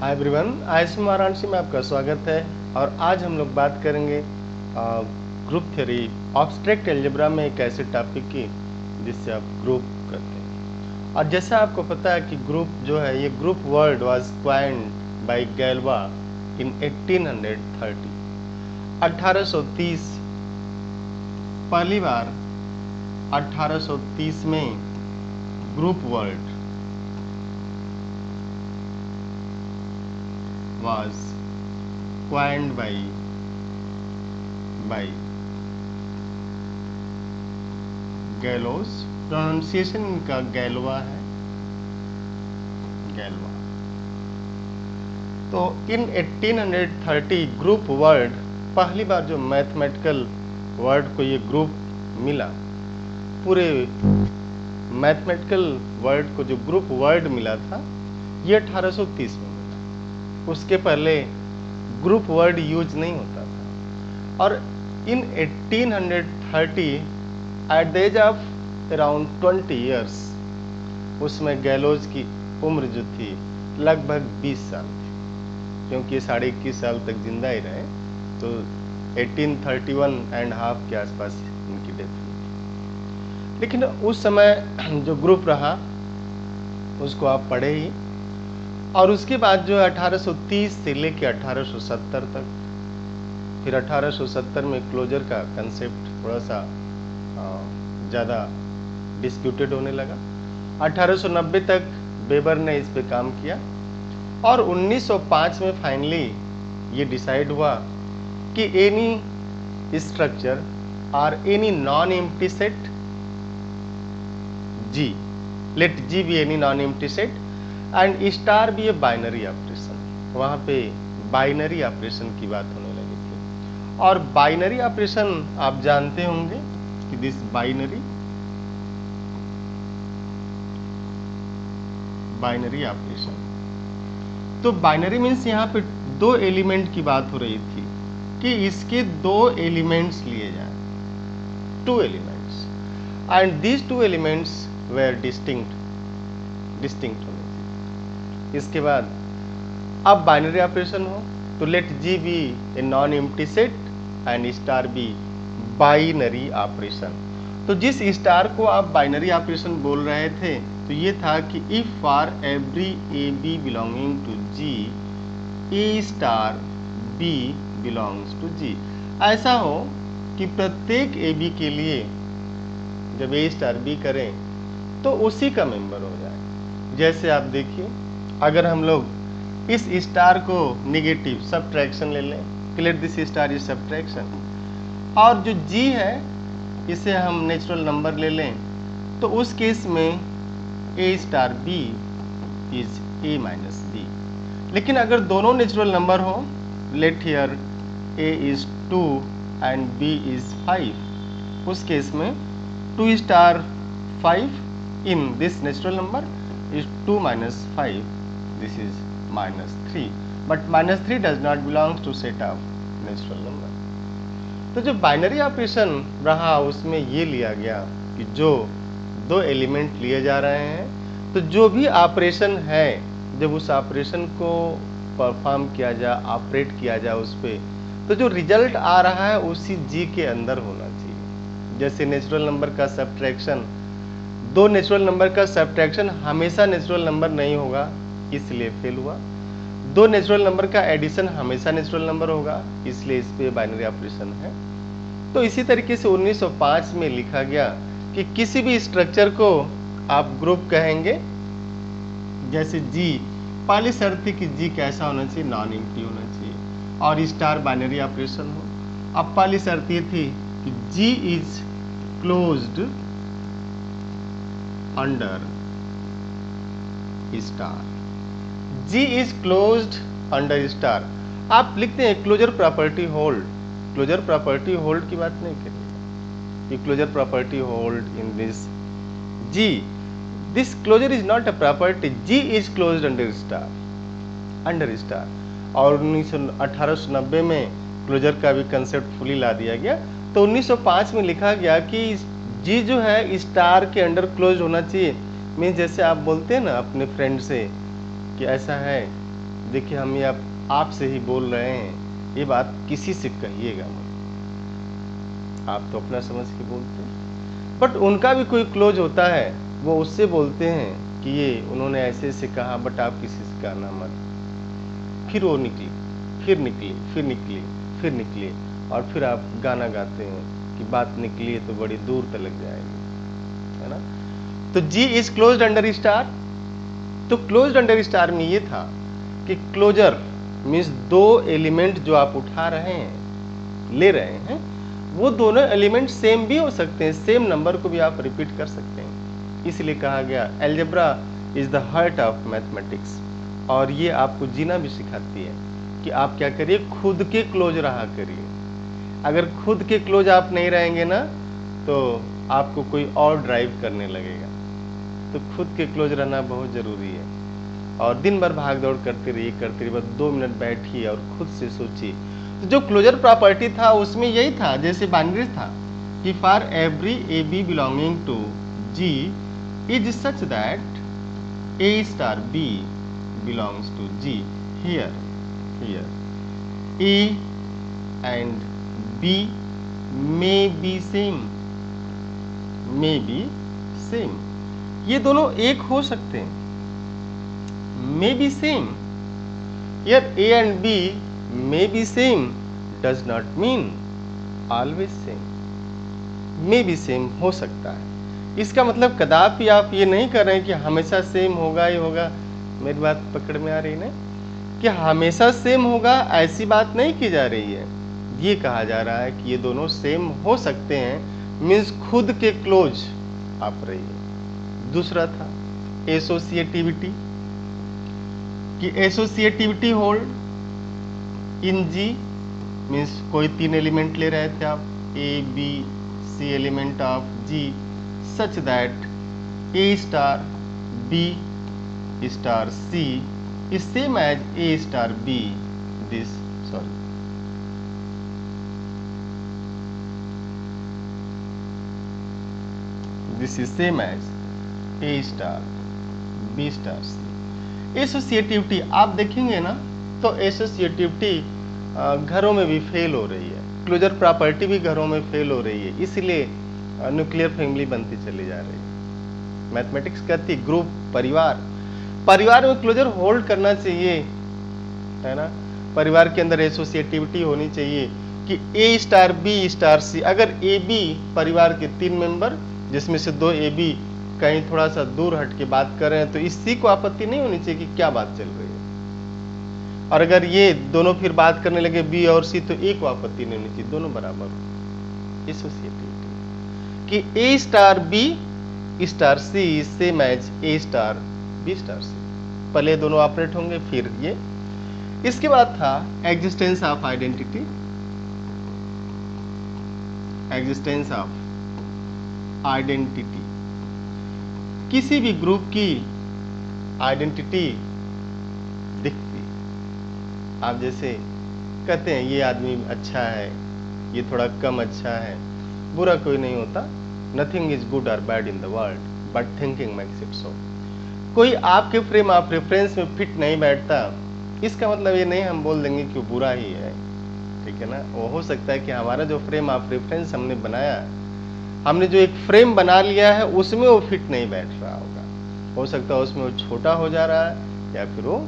Hi everyone, ISM Varanasi में आपका स्वागत है। और आज हम लोग बात करेंगे ग्रुप थ्योरी ऑब्स्ट्रैक्ट अलजेब्रा में एक ऐसे टॉपिक की जिससे आप ग्रुप करते हैं। और जैसा आपको पता है कि ग्रुप जो है, ये group word was coined by Galois in 1830। 1830 पहली बार 1830 में group word was coined by Galois. Pronunciation इनका गैलवा है, गैलवा। तो इन 1830 ग्रुप वर्ड, पहली बार जो मैथमेटिकल वर्ड को ये ग्रुप मिला, पूरे मैथमेटिकल वर्ड को जो ग्रुप वर्ड मिला था, ये 1830 में। उसके पहले ग्रुप वर्ड यूज नहीं होता था। और in 1830 at the age of around 20 years, उसमें गैलोज की उम्र जो थी लगभग 20 साल थी, क्योंकि ये 21.5 साल तक जिंदा ही रहे। तो 1831 एंड हाफ के आसपास इनकी डेथ हुई थी। लेकिन उस समय जो ग्रुप रहा उसको आप पढ़े ही। और उसके बाद जो 1830 से लेके 1870 तक, फिर 1870 में क्लोजर का कंसेप्ट थोड़ा सा ज़्यादा डिस्प्यूटेड होने लगा। 1890 तक वेबर ने इस पे काम किया और 1905 में फाइनली ये डिसाइड हुआ कि एनी स्ट्रक्चर और any non empty set G, let G be any non empty set and star भी ये बाइनरी ऑपरेशन। वहाँ पे बाइनरी ऑपरेशन की बात होने लगी थी। और बाइनरी ऑपरेशन आप जानते होंगे कि दिस बाइनरी ऑपरेशन। तो बाइनरी मीन्स यहाँ पे दो एलिमेंट की बात हो रही थी कि इसके दो एलिमेंट्स लिए जाए, two elements, and these two elements were distinct होने। इसके बाद अब बाइनरी ऑपरेशन हो तो let G be a non empty set and star be binary operation. तो जिस स्टार को आप बाइनरी ऑपरेशन बोल रहे थे, तो ये था कि if for every A b belonging to G, a star b belongs to G. ऐसा हो कि प्रत्येक ए बी के लिए जब ए स्टार बी करें तो उसी का मेंबर हो जाए। जैसे आप देखिए, अगर हम लोग इस स्टार को निगेटिव सबट्रैक्शन ले लें, let this star is subtraction, और जो जी है इसे हम नेचुरल नंबर ले लें, तो उस केस में a star b is a minus b. लेकिन अगर दोनों नेचुरल नंबर हो, let here a is 2 and b is 5, उस केस में 2 star 5 in this natural number is 2 minus 5, this is minus 3, but minus 3 does not belong to set of natural number। तो जो binary operation रहा उसमें ये लिया गया कि जो दो एलिमेंट लिए जा रहे हैं, तो जो भी ऑपरेशन है, जब उस ऑपरेशन को परफॉर्म किया जाए, ऑपरेट किया जाए उस पर, तो जो रिजल्ट आ रहा है उसी जी के अंदर होना चाहिए। जैसे नेचुरल नंबर का सब्ट्रैक्शन, दो नेचुरल नंबर का सब्ट्रैक्शन हमेशा नेचुरल नंबर नहीं होगा, इसलिए फेल हुआ। दो नेचुरल नंबर का एडिशन हमेशा नेचुरल नंबर होगा, इसलिए इस पे बाइनरी ऑपरेशन है। तो इसी तरीके से 1905 में लिखा गया कि किसी भी स्ट्रक्चर को आप ग्रुप कहेंगे। जैसे जी, पहली शर्त थी कि जी कैसा होना चाहिए, नॉन एम्प्टी होना चाहिए और स्टार बाइनरी ऑपरेशन हो। अब पहली शर्त ये थी कि G is closed under star, G is closed under star. आप लिखते हैं closure property hold, closure property hold की बात नहीं करिएगा, ये closure property hold in this G, this closure is not a property, G is closed under star, under star. और 1890 में क्लोजर का भी कंसेप्ट फुली ला दिया गया। तो 1905 में लिखा गया कि जी जो है स्टार के अंडर क्लोज होना चाहिए। मीन्स जैसे आप बोलते हैं ना अपने फ्रेंड से कि ऐसा है देखिए हम ये आपसे ही बोल रहे हैं, ये बात किसी से कहिएगा मत। आप तो अपना समझ के बोलते हैं, बट उनका भी कोई क्लोज होता है, वो उससे बोलते हैं कि ये उन्होंने ऐसे से कहा, बट आप किसी से कहना मत। फिर वो निकली, फिर निकली, फिर निकली, फिर निकली, और फिर आप गाना गाते हैं कि बात निकली है तो बड़ी दूर तक जाएगी, है ना। तो G is closed under star. तो क्लोज्ड अंडर स्टार में ये था कि क्लोजर मीन्स दो एलिमेंट जो आप उठा रहे हैं, ले रहे हैं, वो दोनों एलिमेंट सेम भी हो सकते हैं, सेम नंबर को भी आप रिपीट कर सकते हैं। इसलिए कहा गया algebra is the heart of mathematics. और ये आपको जीना भी सिखाती है कि आप क्या करिए, खुद के क्लोज रहा करिए। अगर खुद के क्लोज आप नहीं रहेंगे ना, तो आपको कोई और ड्राइव करने लगेगा। तो खुद के क्लोज रहना बहुत ज़रूरी है। और दिन भर भाग दौड़ करते रहिए, बस 2 मिनट बैठिए और खुद से सोचिए। तो जो क्लोजर प्रॉपर्टी था उसमें यही था, जैसे बाइनरी था कि for every A b belonging to G is such that a star b belongs to G. Here a and b may be same, ये दोनों एक हो सकते हैं, may be same। Here A and B may be same does not mean always same। may be same हो सकता है, इसका मतलब कदापि आप ये नहीं कर रहे हैं कि हमेशा सेम होगा ही होगा। मेरी बात पकड़ में आ रही है ना, कि हमेशा सेम होगा ऐसी बात नहीं की जा रही है। ये कहा जा रहा है कि ये दोनों सेम हो सकते हैं, मीन्स खुद के क्लोज आप रहिए। दूसरा था एसोसिएटिविटी, कि associativity hold in G, means कोई 3 एलिमेंट ले रहे थे आप, a B c element of G, such that a star B star c is same as A star b this is same as A star B star c. Associativity आप देखेंगे ना, तो associativity घरों में भी फेल हो रही है, क्लोजर प्रॉपर्टी भी घरों में फेल हो रही है, इसलिए न्यूक्लियर फैमिली बनती चली जा रही है। मैथमेटिक्स कहती है ग्रुप, परिवार में क्लोजर होल्ड करना चाहिए, है ना। परिवार के अंदर एसोसिएटिविटी होनी चाहिए कि ए स्टार बी स्टार सी। अगर ए बी परिवार के 3 मेंबर, जिसमें से 2 ए बी कहीं थोड़ा सा दूर हट के बात कर रहे हैं, तो इसी को आपत्ति नहीं होनी चाहिए कि क्या बात चल रही है। और अगर ये दोनों फिर बात करने लगे बी और सी, तो एक को आपत्ति नहीं होनी चाहिए, दोनों बराबर। एसोसिएटिविटी कि A star B star C same as A star B star C, पहले दोनों ऑपरेट होंगे फिर ये। इसके बाद था existence of identity, existence of identity, किसी भी ग्रुप की आइडेंटिटी दिखती। आप जैसे कहते हैं ये आदमी अच्छा है, ये थोड़ा कम अच्छा है, बुरा कोई नहीं होता। नथिंग इज गुड और bad in the world but thinking makes it so. कोई आपके फ्रेम ऑफ रेफरेंस में फिट नहीं बैठता, इसका मतलब ये नहीं हम बोल देंगे कि वो बुरा ही है, ठीक है ना। वो हो सकता है कि हमारा जो फ्रेम ऑफ रेफरेंस हमने बनाया, हमने जो एक फ्रेम बना लिया है, उसमें वो फिट नहीं बैठ रहा होगा। हो सकता है उसमें वो छोटा हो जा रहा है या फिर वो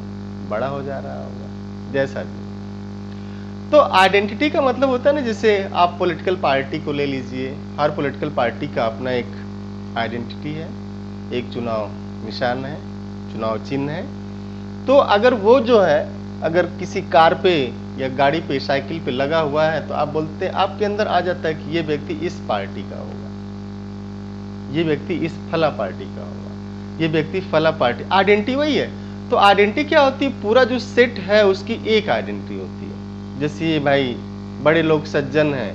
बड़ा हो जा रहा होगा, जैसा भी। तो आइडेंटिटी का मतलब होता है ना, जैसे आप पॉलिटिकल पार्टी को ले लीजिए, हर पॉलिटिकल पार्टी का अपना एक आइडेंटिटी है, एक चुनाव निशान है, चुनाव चिन्ह है। तो अगर वो जो है, अगर किसी कार पे या गाड़ी पे, साइकिल पे लगा हुआ है, तो आप बोलते हैं, आपके अंदर आ जाता है कि ये व्यक्ति इस पार्टी का होगा, ये व्यक्ति इस फला पार्टी का होगा, ये व्यक्ति फला पार्टी। आइडेंटिटी वही है। तो आइडेंटिटी क्या होती है, पूरा जो सेट है उसकी एक आइडेंटिटी होती है। जैसे ये भाई बड़े लोग सज्जन हैं,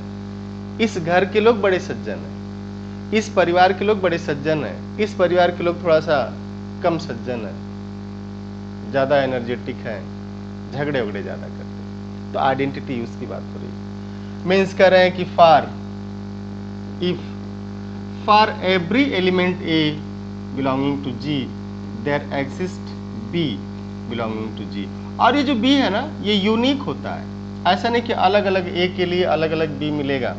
इस घर के लोग बड़े सज्जन हैं, इस परिवार के लोग बड़े सज्जन हैं, इस परिवार के लोग थोड़ा सा कम सज्जन है, ज्यादा एनर्जेटिक है, झगड़े वगड़े ज्यादा करते हैं। तो आइडेंटिटी उसकी बात हो रही है। मीन्स कह रहे हैं कि for every element A belonging to G there exist B belonging to G. और ये जो बी है ना, ये यूनिक होता है, ऐसा नहीं कि अलग अलग ए के लिए अलग अलग बी मिलेगा।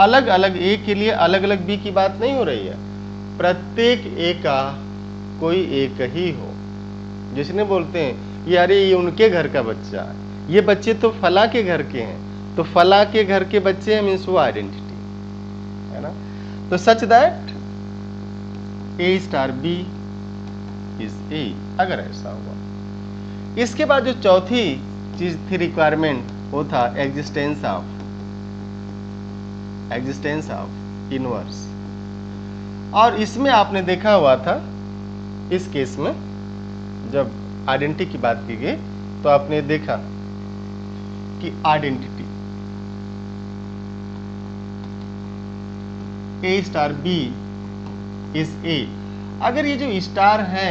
अलग अलग ए के लिए अलग अलग बी की बात नहीं हो रही है, प्रत्येक ए का कोई एक ही हो। जिसने बोलते हैं ये अरे ये उनके घर का बच्चा है, ये बच्चे तो फला के घर के हैं, तो फला के घर के बच्चे हैं मीन्स वो आइडेंटिटी है ना। तो such that a star b is a, अगर ऐसा हुआ। इसके बाद जो चौथी चीज थी रिक्वायरमेंट, वो था एग्जिस्टेंस ऑफ इनवर्स। और इसमें आपने देखा हुआ था, इस केस में जब आइडेंटिटी की बात की गई तो आपने देखा कि identity a star b is a, अगर ये जो स्टार है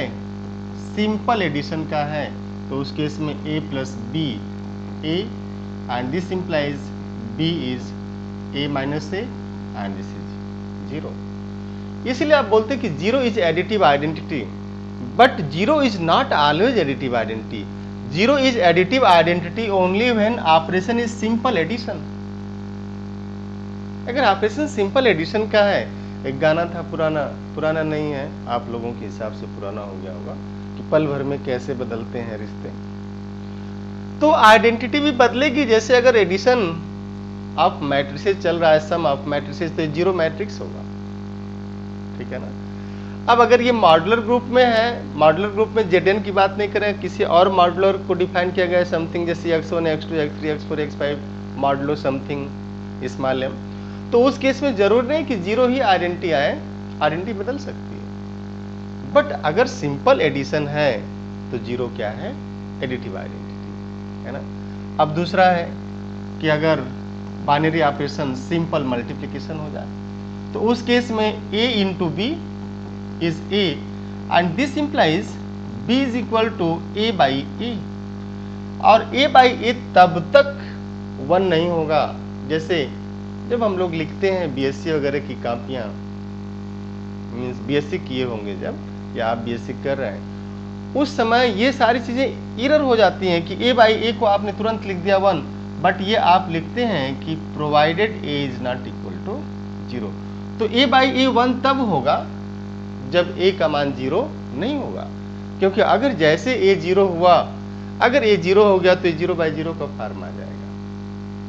सिंपल एडिशन का है तो उस केस में a plus b a, and this implies b is a minus a and this is 0। इसलिए आप बोलते कि 0 is additive identity, but 0 is not always additive identity. 0 is additive identity only when operation is simple addition. अगर operation simple addition का है, एक गाना था पुराना नहीं है, आप लोगों के हिसाब से पुराना हो गया होगा, कि पल भर में कैसे बदलते हैं रिश्ते, तो आइडेंटिटी भी बदलेगी। जैसे अगर एडिशन ऑफ मैट्रिसेस चल रहा है, सम ऑफ मैट्रिसेस, तो 0 मैट्रिक्स होगा, ठीक है ना। अब अगर ये मॉडुलर ग्रुप में है, मॉडुलर ग्रुप में Zn की बात नहीं करें, किसी और मॉडुलर को डिफाइन किया गया है समथिंग, जैसे x1 x2 x3 x4 x5 modulo something small m, तो उस केस में जरूर नहीं कि 0 ही आइडेंटिटी आए, आइडेंटिटी बदल सकती है। बट अगर सिंपल एडिशन है तो 0 क्या है, एडिटिव आइडेंटिटी है ना। अब दूसरा है कि अगर बाइनरी ऑपरेशन सिंपल मल्टीप्लिकेशन हो जाए तो उस केस में a into b is a and this implies b is equal to a by a, और a by a तब तक 1 नहीं होगा। जैसे जब हम लोग लिखते हैं बीएससी वगैरह की कॉपियां, मीन्स बीएससी किए होंगे जब, या आप बीएससी कर रहे हैं, उस समय ये सारी चीजें एरर हो जाती हैं कि a by a को आपने तुरंत लिख दिया 1, बट ये आप लिखते हैं कि provided a is not equal to 0। तो a by a 1 तब होगा जब a का मान 0 नहीं होगा, क्योंकि अगर जैसे a 0 हुआ, अगर a 0 हो गया तो 0 by 0 का फॉर्म आ जाएगा,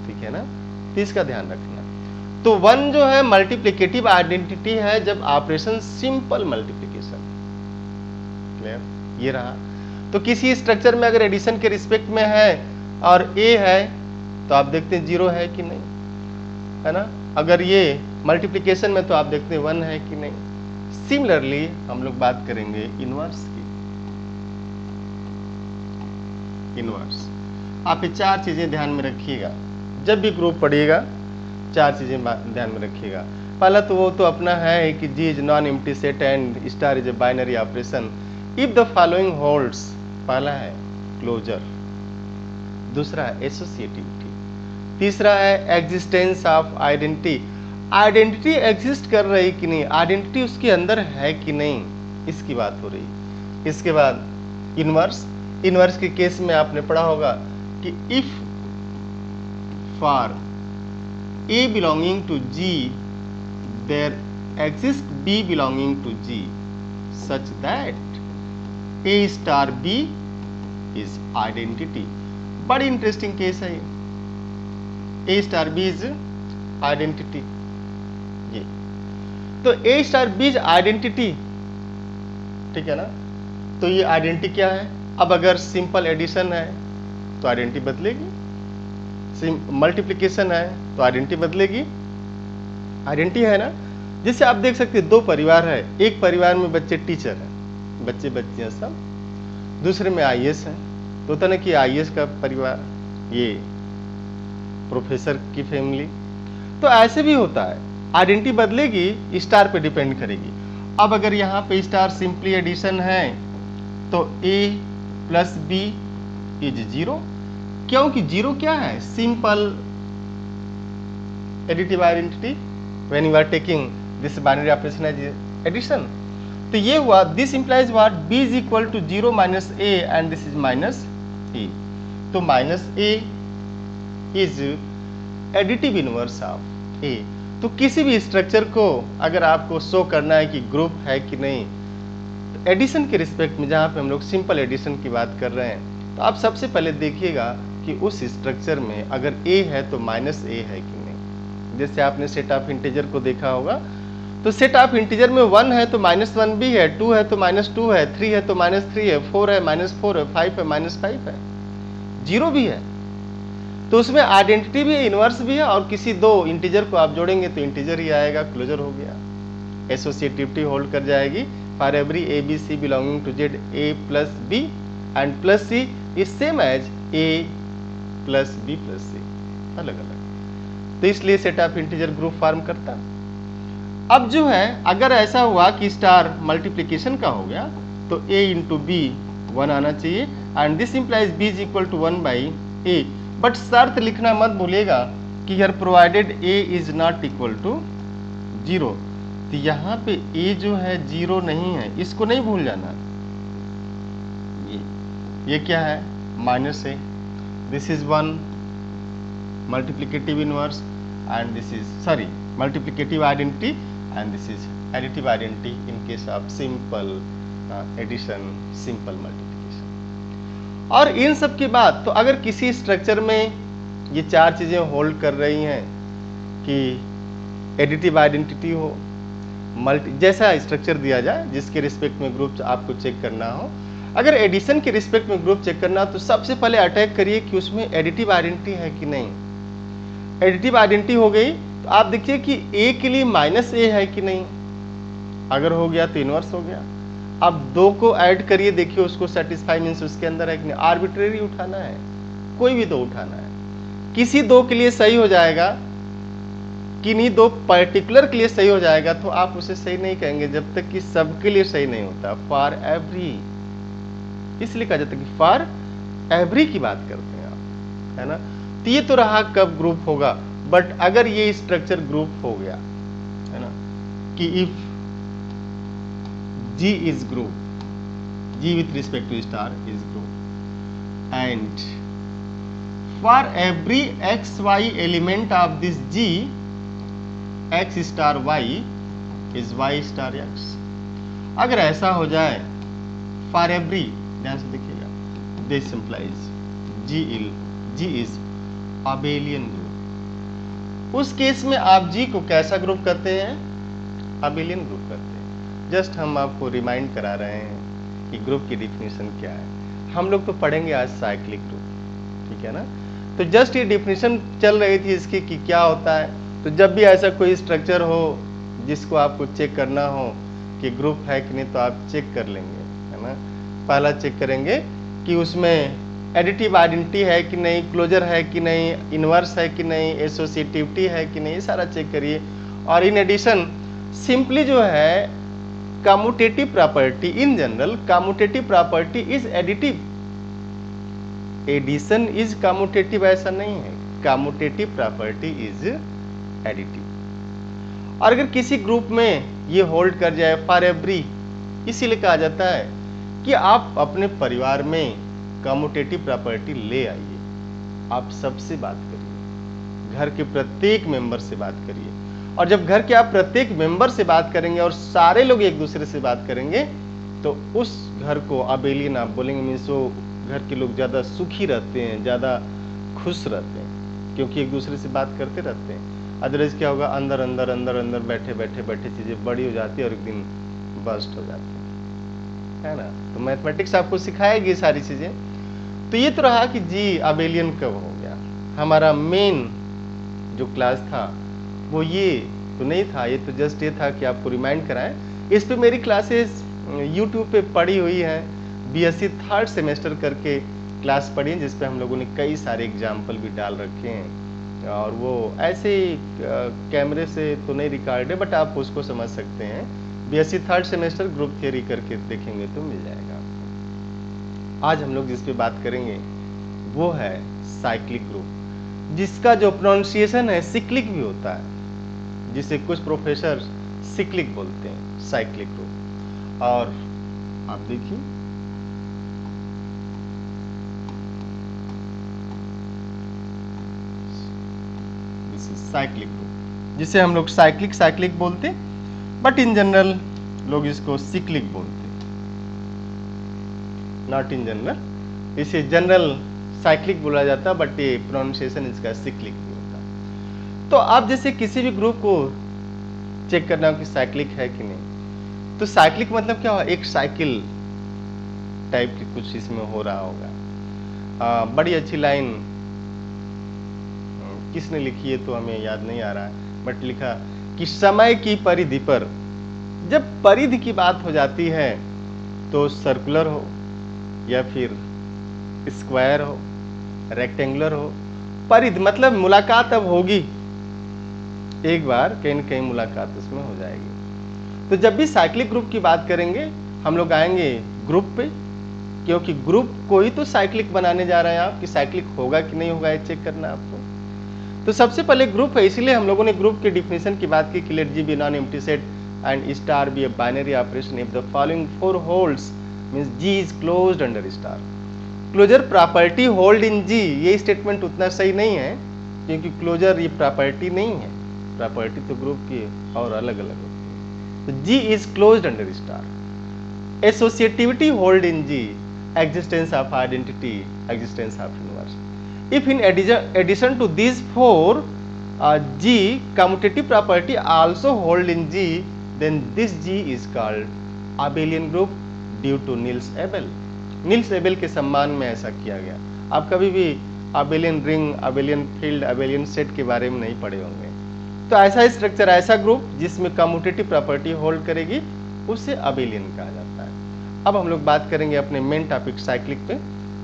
ठीक है ना। तो इसका ध्यान रखना। तो 1 जो है मल्टीप्लिकेटिव आइडेंटिटी है जब ऑपरेशन सिंपल मल्टीप्लिकेशन, क्लियर, ये रहा। तो किसी स्ट्रक्चर में अगर एडिशन के रिस्पेक्ट में है और a है तो आप देखते हैं 0 है कि नहीं, है ना। अगर ये मल्टीप्लिकेशन में तो आप देखते हैं 1 है कि नहीं। सिमिलरली हम लोग बात करेंगे इनवर्स की। इनवर्स, आप ये 4 चीजें ध्यान में रखिएगा, जब भी ग्रुप पढ़िएगा 4 चीजें ध्यान में रखिएगा। पहला तो वो तो अपना है कि G is non empty set and star is a binary operation if the following holds. पहला है क्लोजर, दूसरा है एसोसिएटिविटी, तीसरा है existence of identity, identity exist कर रही कि नहीं, आइडेंटिटी उसके अंदर है कि नहीं, इसकी बात हो रही। इसके बाद इनवर्स, इनवर्स के केस में आपने पढ़ा होगा कि if for A belonging to G there exists B belonging to G such that A star B is identity। बड़ी इंटरेस्टिंग केस है ये, A star B is identity। ये तो A star B is identity, ठीक है ना। तो ये आइडेंटिटी क्या है, अब अगर सिंपल एडिशन है तो आइडेंटिटी बदलेगी, मल्टीप्लिकेशन है तो आइडेंटिटी बदलेगी। आइडेंटिटी है ना, जिससे आप देख सकते हैं 2 परिवार है, एक परिवार में बच्चे टीचर हैं, बच्चे बच्चियां सब, दूसरे में आईएएस है, तो होता ना कि आईएएस का परिवार, ये प्रोफेसर की फैमिली, तो ऐसे भी होता है। आइडेंटिटी बदलेगी, स्टार पे डिपेंड करेगी। अब अगर यहाँ पे स्टार सिंपली एडिशन है तो a प्लस बी इज 0, क्योंकि 0 क्या है, simple additive identity when you are taking this binary operation as addition. तो ये हुआ, this implies what, b is equal to 0 minus a and this is minus a। तो minus a is additive inverse of a। तो किसी भी structure को अगर आपको शो करना है कि ग्रुप है कि नहीं, तो एडिशन के रिस्पेक्ट में जहाँ पे हम लोग सिंपल एडिशन की बात कर रहे हैं, तो आप सबसे पहले देखिएगा कि उस स्ट्रक्चर में अगर a है तो माइनस a है कि नहीं। जैसे आपने सेट ऑफ इंटीजर को देखा होगा, तो सेट ऑफ इंटीजर में 1 है तो माइनस 1 भी है, 2 है तो माइनस 2 है, 3 है तो माइनस 3 है, 4 है माइनस 4 है, 5 है माइनस 5 है, 0 भी है। तो उसमें आइडेंटिटी भी है, इनवर्स भी है, और किसी दो इंटीजर को आप जोड़ेंगे तो इंटीजर ही आएगा, क्लोजर हो गया। एसोसिएटिविटी होल्ड कर जाएगी for every A B C belonging to Z, A plus B and plus C is same as A plus B plus C, अलग अलग। तो इसलिए set of integer group form करता। अब जो है अगर ऐसा हुआ कि स्टार मल्टीप्लीकेशन का हो गया, तो a इंटू बी 1 आना चाहिए and this implies b is equal to 1 by a। But शर्त लिखना मत भूलिएगा कि यार provided a is not equal to 0। तो यहाँ पे a जो है 0 नहीं है, इसको नहीं भूल जाना। ये क्या है, minus a, this is 1 multiplicative inverse and this is sorry multiplicative identity and this is additive identity in case of simple addition, simple multiplication। और इन सब के बाद तो अगर किसी स्ट्रक्चर में ये चार चीजें होल्ड कर रही हैं कि एडिटिव आइडेंटिटी हो, जैसा स्ट्रक्चर दिया जाए जिसके रिस्पेक्ट में ग्रुप आपको चेक करना हो, अगर एडिशन के रिस्पेक्ट में ग्रुप चेक करना तो सबसे पहले अटैक करिए कि उसमें एडिटिव आइडेंटिटी है कि नहीं। एडिटिव आइडेंटिटी हो गई तो आप देखिए कि a के लिए माइनस a है कि नहीं, अगर हो गया तो इनवर्स हो गया। अब 2 को ऐड करिए, देखिए उसको सेटिस्फाई मींस उसके अंदर है कि नहीं। आर्बिट्रेरी उठाना है, कोई भी 2 उठाना है, किसी 2 के लिए सही हो जाएगा, किन्हीं 2 पर्टिकुलर के लिए सही हो जाएगा, तो आप उसे सही नहीं कहेंगे जब तक कि सबके लिए सही नहीं होता। फॉर एवरी, इसलिए कहा जाता है कि फॉर एवरी की बात करते हैं आप, है ना। तो ये तो रहा कब ग्रुप होगा। बट अगर ये स्ट्रक्चर ग्रुप हो गया, है ना, कि if G is group, G with respect to star is group and for every x y element of this G, x star y is y star x. अगर ऐसा हो जाए फॉर एवरी, ध्यान से देखिएगा, this implies G is abelian group. उस case में आप G को कैसा ग्रुप करते हैं, अबेलियन ग्रुप करते हैं। जस्ट हम आपको रिमाइंड करा रहे हैं कि ग्रुप की डिफिनीशन क्या है। हम लोग तो पढ़ेंगे आज साइक्लिक ग्रुप, ठीक है ना। तो जस्ट ये डिफिनीशन चल रही थी इसकी कि क्या होता है। तो जब भी ऐसा कोई स्ट्रक्चर हो जिसको आपको चेक करना हो कि ग्रुप है कि नहीं, तो आप चेक कर लेंगे, है ना। पहला चेक करेंगे कि उसमें एडिटिव आइडेंटिटी है कि नहीं, क्लोजर है कि नहीं, इनवर्स है कि नहीं, एसोसिएटिविटी है कि नहीं, सारा चेक करिए। और इन एडिशन सिंपली जो है commutative property, in general commutative property is additive, addition is commutative ऐसा नहीं है, कम्यूटेटिव प्रॉपर्टी इज एडिटिव। और अगर किसी ग्रुप में ये होल्ड कर जाए फॉर एवरी, इसीलिए कहा जाता है कि आप अपने परिवार में कम्यूटेटिव प्रॉपर्टी ले आइए, आप सबसे बात करिए, घर के प्रत्येक मेंबर से बात करिए। और जब घर के आप प्रत्येक मेंबर से बात करेंगे और सारे लोग एक दूसरे से बात करेंगे, तो उस घर को अबेलियन आप बोलेंगे, मीन्स वो घर के लोग ज़्यादा सुखी रहते हैं, ज़्यादा खुश रहते हैं, क्योंकि एक दूसरे से बात करते रहते हैं। अदरवाइज क्या होगा, अंदर अंदर अंदर अंदर बैठे बैठे बैठे चीज़ें बड़ी हो जाती है और एक दिन बस्ट हो जाती है ना। तो मैथमेटिक्स आपको सिखाएगी सारी चीज़ें। तो ये तो रहा कि जी अबेलियन कब हो गया। हमारा मेन जो क्लास था वो ये तो नहीं था, ये तो जस्ट ये था कि आपको रिमाइंड कराएं। इस पे मेरी क्लासेस यूट्यूब पे पड़ी हुई हैं, बीएससी 3rd सेमेस्टर करके क्लास पढ़ी है, जिसपे हम लोगों ने कई सारे एग्जाम्पल भी डाल रखे हैं। और वो ऐसे कैमरे से तो नहीं रिकॉर्ड है, बट आप उसको समझ सकते हैं। BSc 3rd semester group theory करके देखेंगे तो मिल जाएगा आपको। आज हम लोग जिस पे बात करेंगे वो है साइक्लिक ग्रुप, जिसका जो प्रोनाउंसिएशन है सिक्लिक भी होता है, जिसे कुछ प्रोफेसर सिक्लिक बोलते हैं, साइक्लिक ग्रुप। और आप देखिए दिस इज साइक्लिक ग्रुप, जिसे हम लोग साइक्लिक बोलते, बट इन जनरल लोग इसको सिक्लिक बोलते, नॉट इन जनरल। इसे जनरल साइक्लिक बोला जाता है, बट ये प्रोनाउंसिएशन इसका सिक्लिक भी होता है। तो आप जैसे किसी भी ग्रुप को चेक करना हो कि साइक्लिक है कि नहीं, तो साइक्लिक मतलब क्या होगा, एक साइकिल टाइप की कुछ इसमें हो रहा होगा। बड़ी अच्छी लाइन किसने लिखी है तो हमें याद नहीं आ रहा है, बट लिखा कि समय की परिधि पर जब परिधि की बात हो जाती है तो सर्कुलर हो या फिर स्क्वायर हो, रेक्टेंगुलर हो, परिधि मतलब मुलाकात अब होगी, एक बार कहीं न कहीं मुलाकात उसमें हो जाएगी। तो जब भी साइक्लिक ग्रुप की बात करेंगे हम लोग आएंगे ग्रुप पे, क्योंकि ग्रुप को ही तो साइक्लिक बनाने जा रहे हैं आप, कि साइक्लिक होगा कि नहीं होगा ये चेक करना आपको। तो सबसे पहले ग्रुप है, इसलिए हम लोगों ने ग्रुप के डिफिनेशन की बात की, let G be non empty set and star be a binary operation if the following 4 holds means G is closed under star. Closure property hold in G, ये स्टेटमेंट उतना सही नहीं है, क्योंकि क्लोजर ये प्रॉपर्टी नहीं है, प्रॉपर्टी तो ग्रुप की और अलग अलग होती है। तो G is closed under star. Associativity hold in G, existence of identity, existence of universe. If in addition to these 4 G commutative property also hold in G, then this G is called abelian group due to Niels Abel. Niels Abel के सम्मान में ऐसा किया गया। आप कभी भी abelian ring, abelian field, abelian set के बारे में नहीं पढ़े होंगे। तो ऐसा स्ट्रक्चर, ऐसा ग्रुप जिसमें कम्यूटेटिव प्रॉपर्टी होल्ड करेगी, उसे abelian कहा जाता है। अब हम लोग बात करेंगे अपने मेन टॉपिक साइक्लिक पे।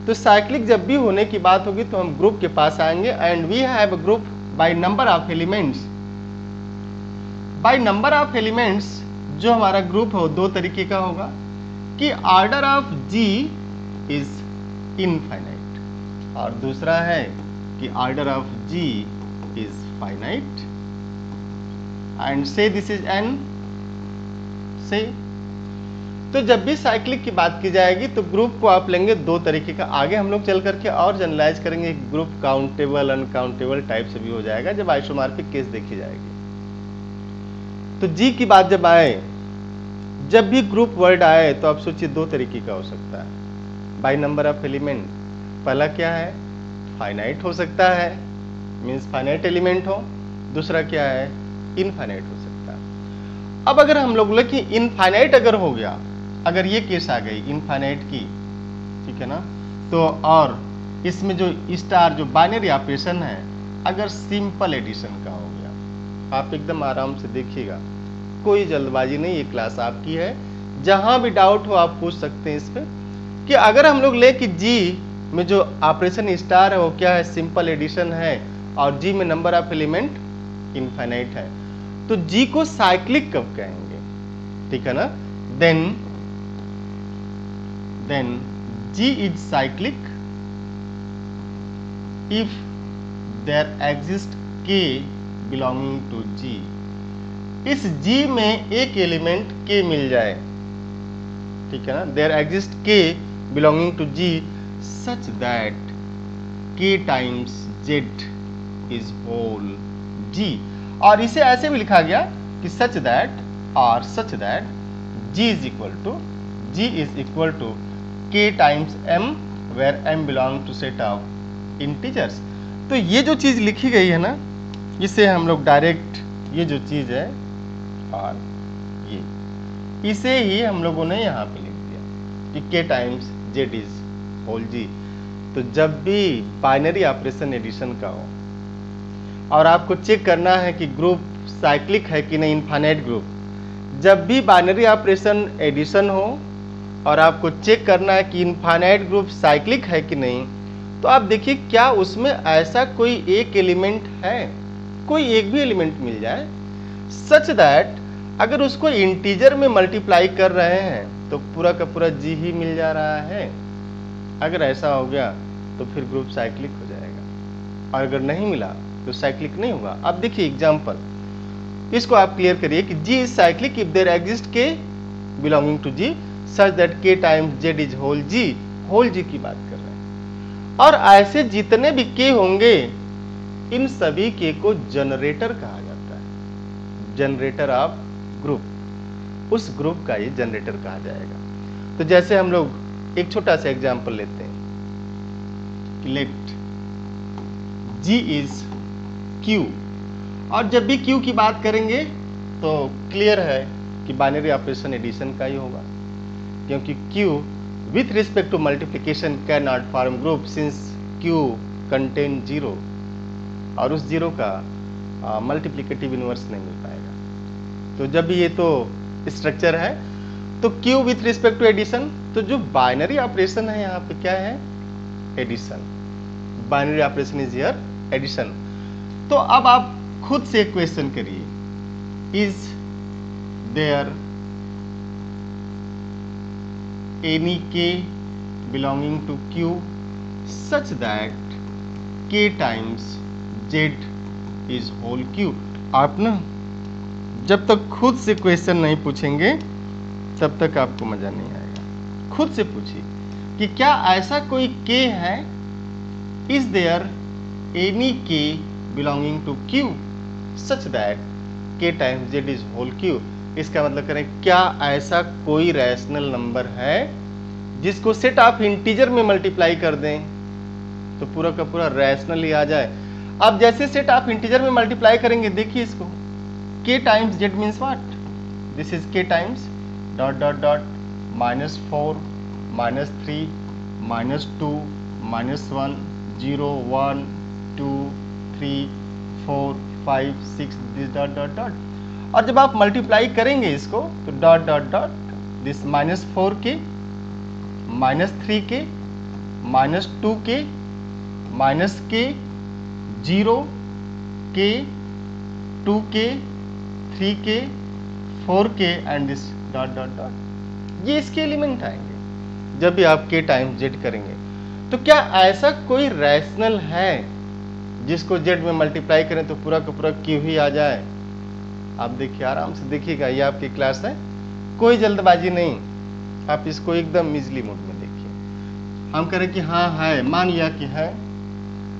तो साइक्लिक जब भी होने की बात होगी तो हम ग्रुप के पास आएंगे, and we have a group by number of elements. By number of elements जो हमारा ग्रुप है वो दो तरीके का होगा, कि order of G is infinite, और दूसरा है कि order of G is finite, and say this is n say. तो जब भी साइक्लिक की बात की जाएगी तो ग्रुप को आप लेंगे दो तरीके का। आगे हम लोग चल करके और जनरलाइज करेंगे, ग्रुप काउंटेबल अनकाउंटेबल टाइप से भी हो जाएगा जब आइसोमॉर्फिक केस देखी जाएगी। तो जी की बात जब आए, जब भी ग्रुप वर्ड आए तो आप सोचिए दो तरीके का हो सकता है बाय नंबर ऑफ एलिमेंट। पहला क्या है, फाइनाइट हो सकता है, मीन्स फाइनाइट एलिमेंट हो। दूसरा क्या है, इनफाइनाइट हो सकता है। अब अगर हम लोग बोले कि इनफाइनाइट अगर हो गया, अगर ये केस आ गई इनफाइनाइट की, ठीक है ना, तो और इसमें जो स्टार जो बाइनरी ऑपरेशन है अगर सिंपल एडिशन का हो गया, आप एकदम आराम से देखिएगा, कोई जल्दबाजी नहीं, ये क्लास आपकी है, जहां भी डाउट हो आप पूछ सकते हैं इस पे, कि अगर हम लोग ले कि जी में जो ऑपरेशन स्टार है वो क्या है, सिंपल एडिशन है, और जी में नंबर ऑफ एलिमेंट इनफाइनाइट है, तो जी को साइक्लिक कब कहेंगे, ठीक है ना। then G is cyclic if there exists K belonging to G। इस G में एक एलिमेंट K मिल जाए, ठीक है ना, there exists K belonging to G such that K times Z is whole G। और इसे ऐसे भी लिखा गया कि such that G is equal to K times M where M belong to set of integers। तो ये जो चीज लिखी गई है ना, इसे हम लोग डायरेक्ट, ये जो चीज है और ये, इसे ही हम लोगों ने यहाँ पे लिख दिया कि K times Z is whole G। तो जब भी बाइनरी ऑपरेशन एडिशन का हो और आपको चेक करना है कि ग्रुप साइक्लिक है कि नहीं, इनफाइनाइट ग्रुप, जब भी बाइनरी ऑपरेशन एडिशन हो और आपको चेक करना है कि इनफाइनाइट ग्रुप साइक्लिक है कि नहीं, तो आप देखिए क्या उसमें ऐसा कोई एक एलिमेंट है, कोई एक भी एलिमेंट मिल जाए सच दैट अगर उसको इंटीजर में मल्टीप्लाई कर रहे हैं तो पूरा का पूरा जी ही मिल जा रहा है। अगर ऐसा हो गया तो फिर ग्रुप साइक्लिक हो जाएगा, और अगर नहीं मिला तो साइक्लिक नहीं होगा। अब देखिए एग्जाम्पल, इसको आप क्लियर करिए कि G is cyclic if there exist k belonging to G such that k times z is whole G की बात कर रहे हैं। और ऐसे जितने भी k होंगे इन सभी k को जनरेटर कहा जाता है, जनरेटर ऑफ ग्रुप, उस ग्रुप का ये जनरेटर कहा जाएगा। तो जैसे हम लोग एक छोटा सा एग्जांपल लेते हैं, लेट g इज q, और जब भी q की बात करेंगे तो क्लियर है कि बाइनरी ऑपरेशन एडिशन का ही होगा, क्योंकि q with respect to multiplication can not form group since q contain 0, और उस 0 का मल्टीप्लिकेटिव इनवर्स नहीं मिल पाएगा। तो जब ये तो स्ट्रक्चर है, तो q with respect to addition, तो जो बाइनरी ऑपरेशन है यहाँ पे क्या है, addition, binary operation is here addition. तो अब आप खुद से क्वेश्चन करिए, is there any k belonging to q such that k times z is whole q। आप ना जब तक खुद से क्वेश्चन नहीं पूछेंगे तब तक आपको मजा नहीं आएगा। खुद से पूछिए कि क्या ऐसा कोई k है, is there any k belonging to q such that k times z is whole q। इसका मतलब करें, क्या ऐसा कोई रैशनल नंबर है जिसको सेट ऑफ इंटीजर में मल्टीप्लाई कर दें तो पूरा का पूरा रैशनल ही आ जाए। अब जैसे सेट ऑफ इंटीजर में मल्टीप्लाई करेंगे, देखिए इसको, k times z means what, this is k times dot dot dot -4 -3 -2 -1 0 1 2 3 4 5 6 this dot dot dot. और जब आप मल्टीप्लाई करेंगे इसको तो डॉट डॉट डॉट दिस -4 के -3 के -2 के -k 0 के 2 के 3 के 4 के and this dot dot dot, ये इसके एलिमेंट आएंगे जब भी आप k टाइम्स z करेंगे। तो क्या ऐसा कोई रैशनल है जिसको z में मल्टीप्लाई करें तो पूरा का पूरा q ही आ जाए? आप देखिए, आराम से देखिएगा, ये आपकी क्लास है, कोई जल्दबाजी नहीं, आप इसको एकदम इजली मोड में देखिए। हम करें कि हाँ है, मान लिया कि है,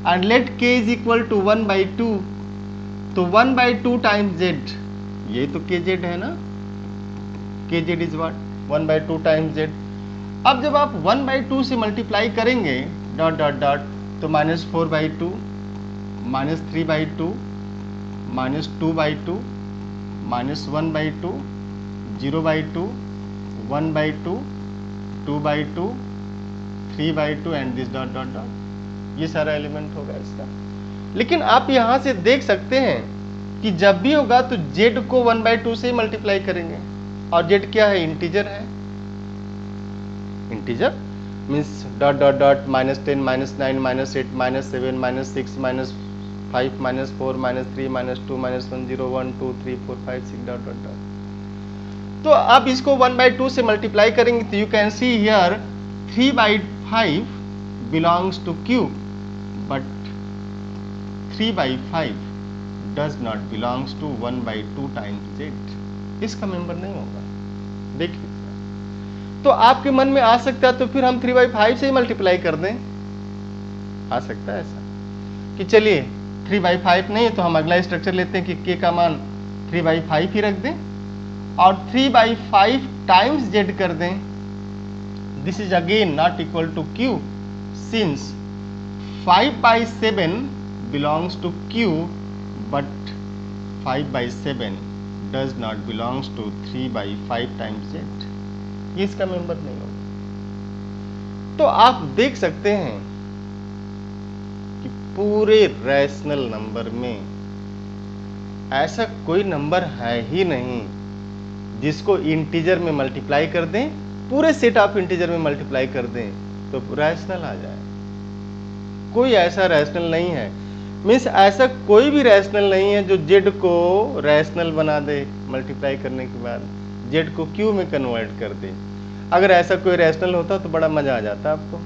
and let k is equal to 1/2, तो 1/2 टाइम्स z, ये तो kz है ना, kz is what 1/2 times z। अब जब आप 1/2 से मल्टीप्लाई करेंगे डॉट डॉट डॉट, तो -4/2 -3/2 -2/2 -1/2 0/2 1/2 2/2 3/2 and this dot dot dot, ये सारा एलिमेंट होगा इसका। लेकिन आप यहां से देख सकते हैं कि जब भी होगा तो z को 1/2 से मल्टीप्लाई करेंगे, और z क्या है, इंटीजर है, integer means dot dot dot -10 -9 -8 -7 -6 -5 -4 -3 -2 -1 0 1 2 3 4 5 6 dot dot dot. तो आप इसको 1/2 से मल्टीप्लाई करेंगे तो you can see here 3/5 belongs to q, but 3/5 does not belongs to 1/2 times z, इसका मेंबर नहीं होगा। देखिए, तो आपके मन में आ सकता है तो फिर हम 3/5 से ही मल्टीप्लाई कर दें, आ सकता है ऐसा कि चलिए 3/5 नहीं तो हम अगला स्ट्रक्चर लेते हैं कि k का मान 3/5 ही रख दें और 3/5 टाइम्स z कर दें। This is again not equal to q since 5/7 belongs to q but 5/7 does not belongs to 3/5 times z, ये इसका मेंबर नहीं होगा। तो आप देख सकते हैं कि पूरे रैशनल नंबर में ऐसा कोई नंबर है ही नहीं जिसको इंटीजर में मल्टीप्लाई कर दें, पूरे सेट ऑफ इंटीजर में मल्टीप्लाई कर दें तो रैशनल आ जाए। कोई ऐसा रैशनल नहीं है, मीन्स ऐसा कोई भी रैशनल नहीं है जो z को रैशनल बना दे, मल्टीप्लाई करने के बाद z को q में कन्वर्ट कर दे। अगर ऐसा कोई रैशनल होता तो बड़ा मजा आ जाता आपको,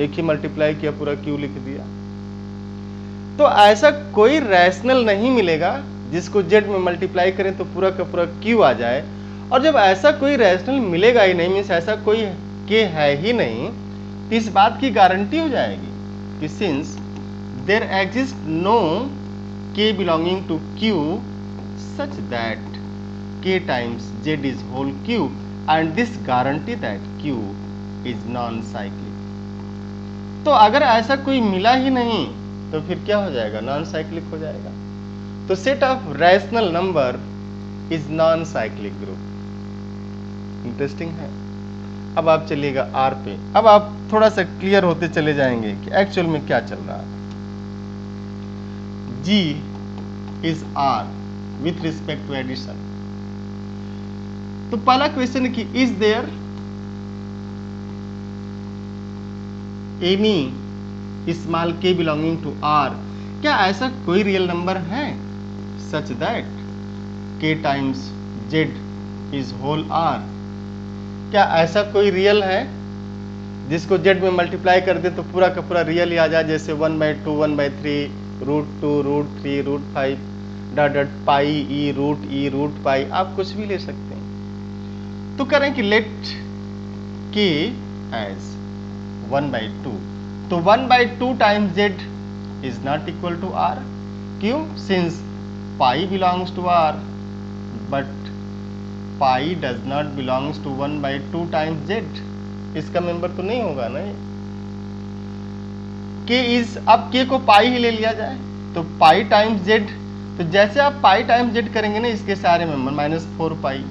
एक ही मल्टीप्लाई किया पूरा q लिख दिया। तो ऐसा कोई रैशनल नहीं मिलेगा जिसको z में मल्टीप्लाई करें तो पूरा का पूरा q आ जाए, और जब ऐसा कोई रैशनल मिलेगा ही नहीं, मीन्स ऐसा कोई के है ही नहीं, तो इस बात की गारंटी हो जाएगी कि since there exist no k belonging to q such that k times z is whole q and this guarantee that q is non-cyclic। तो अगर ऐसा कोई मिला ही नहीं तो फिर क्या हो जाएगा, नॉन साइक्लिक हो जाएगा। तो set of rational number is non cyclic group. Interesting है। अब आप चलिएगा आर पे। अब आप थोड़ा सा क्लियर होते चले जाएंगे कि एक्चुअल में क्या चल रहा है। G is R with respect to addition। तो पहला क्वेश्चन है कि is there any small k belonging to R, क्या ऐसा कोई रियल नंबर है such that k times z is whole R, क्या ऐसा कोई रियल है जिसको z में मल्टीप्लाई कर दे तो पूरा का पूरा रियल ही आ जाए, जैसे 1/2, 1/3, √2, √3, √5, डॉट पाई ई रूट पाई, आप कुछ भी ले सकते हैं। तो करें कि लेट k एज 1/2, तो 1/2 times z is not equal to r। क्यों? Since pi belongs to r but pi does not belongs to 1/2 times z, इसका मेंबर तो नहीं होगा ना। k इज, अब k को पाई ही ले लिया जाए तो पाई टाइम्स z, तो जैसे आप पाई टाइम्स z करेंगे ना इसके सारे मेंबर, -4 पाई,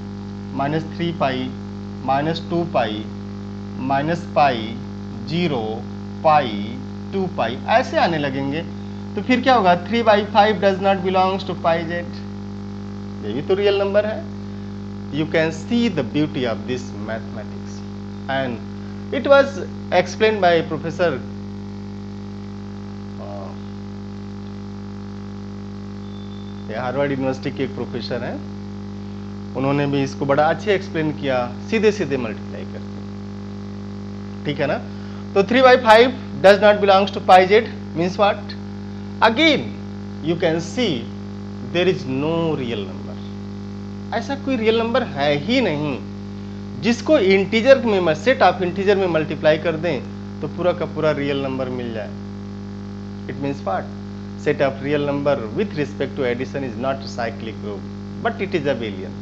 -3 पाई, -2 पाई, -पाई, 0 पाई, 2 पाई, ऐसे आने लगेंगे। तो फिर क्या होगा, 3/5 does not belongs to pi z, ये भी तो रियल नंबर है। You can see the beauty of this mathematics and it was explained by Professor Harvard university के एक प्रोफेसर हैं, उन्होंने भी इसको बड़ा अच्छे एक्सप्लेन किया, सीधे सीधे मल्टीप्लाई करके, ठीक है ना। तो 3/5 does not belongs to pi z means what, again you can see there is no real number, ऐसा कोई रियल नंबर है ही नहीं जिसको इंटीजर में, सेट ऑफ इंटीजर में मल्टीप्लाई कर दें तो पूरा का पूरा रियल नंबर मिल जाए। It means what, set of real number with respect to addition is not a cyclic group but it is abelian।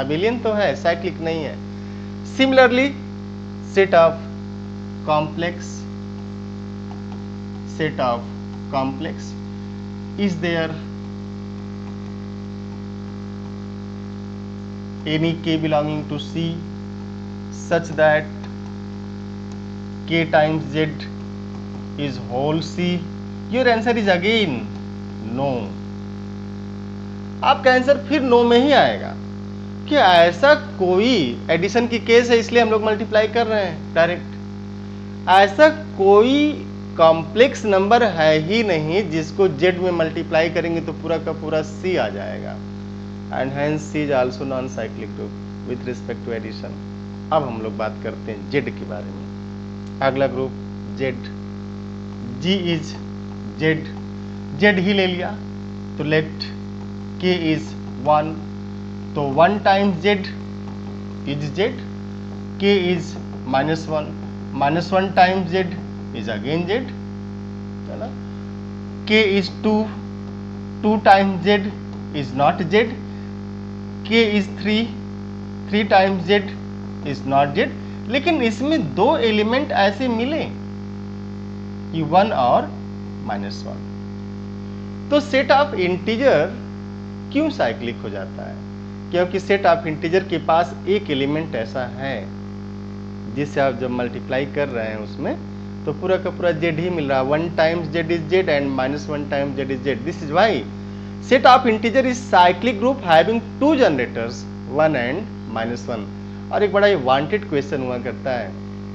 abelian तो है, cyclic नहीं है। similarly set of complex is there any k belonging to C such that k times z is whole C, your answer is again no. आपका answer फिर no में ही आएगा कि ऐसा कोई एडिशन की केस है इसलिए हम लोग मल्टीप्लाई कर रहे हैं डायरेक्ट, ऐसा कोई कॉम्प्लेक्स नंबर है ही नहीं जिसको z में मल्टीप्लाई करेंगे तो पूरा का पूरा C आ जाएगा, and hence C is also non cyclic group with respect to addition. अब हम लोग बात करते हैं z के बारे में। अगला group z, G is z ही ले लिया तो लेट k इज 1, तो 1 times z is z, k is -1, -1 times z is again z, है ना। k is 2, 2 times z is not z, k is 3, 3 times z is not z। लेकिन इसमें दो element ऐसे मिले, 1 और -1, तो सेट ऑफ इंटीजर क्यों साइक्लिक हो जाता है? क्योंकि सेट ऑफ इंटीजर के पास एक एलिमेंट ऐसा है जिससे आप जब मल्टीप्लाई कर रहे हैं उसमें तो पूरा का पूरा z ही मिल रहा है। 1 times z is z and -1 times z is z। This is why set of integer is cyclic group having 2 generators 1 and -1। और एक बड़ा ये वांटेड क्वेश्चन हुआ करता है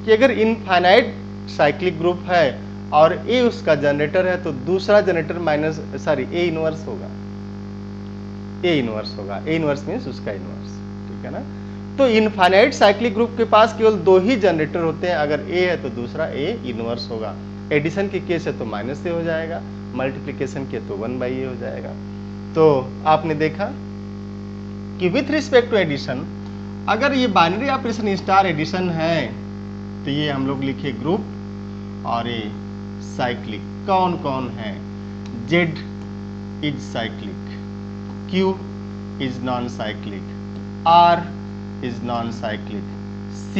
कि अगर इनफाइनाइट साइक्लिक ग्रुप है और A उसका जनरेटर है तो दूसरा जनरेटर A इनवर्स होगा, A इनवर्स मीन्स उसका इनवर्स, ठीक है ना। तो इनफाइनाइट साइक्लिक ग्रुप के पास केवल 2 ही जनरेटर होते हैं, अगर A है तो दूसरा A इनवर्स होगा। एडिशन के केस है तो -A हो जाएगा, मल्टीप्लिकेशन के तो 1/A हो जाएगा। तो आपने देखा कि विथ रिस्पेक्ट टू एडिशन अगर ये बाइनरी ऑपरेशन स्टार एडिशन है तो ये हम लोग लिखे ग्रुप, और ये साइक्लिक कौन कौन है? Z is cyclic, Q is non cyclic, R is non cyclic, C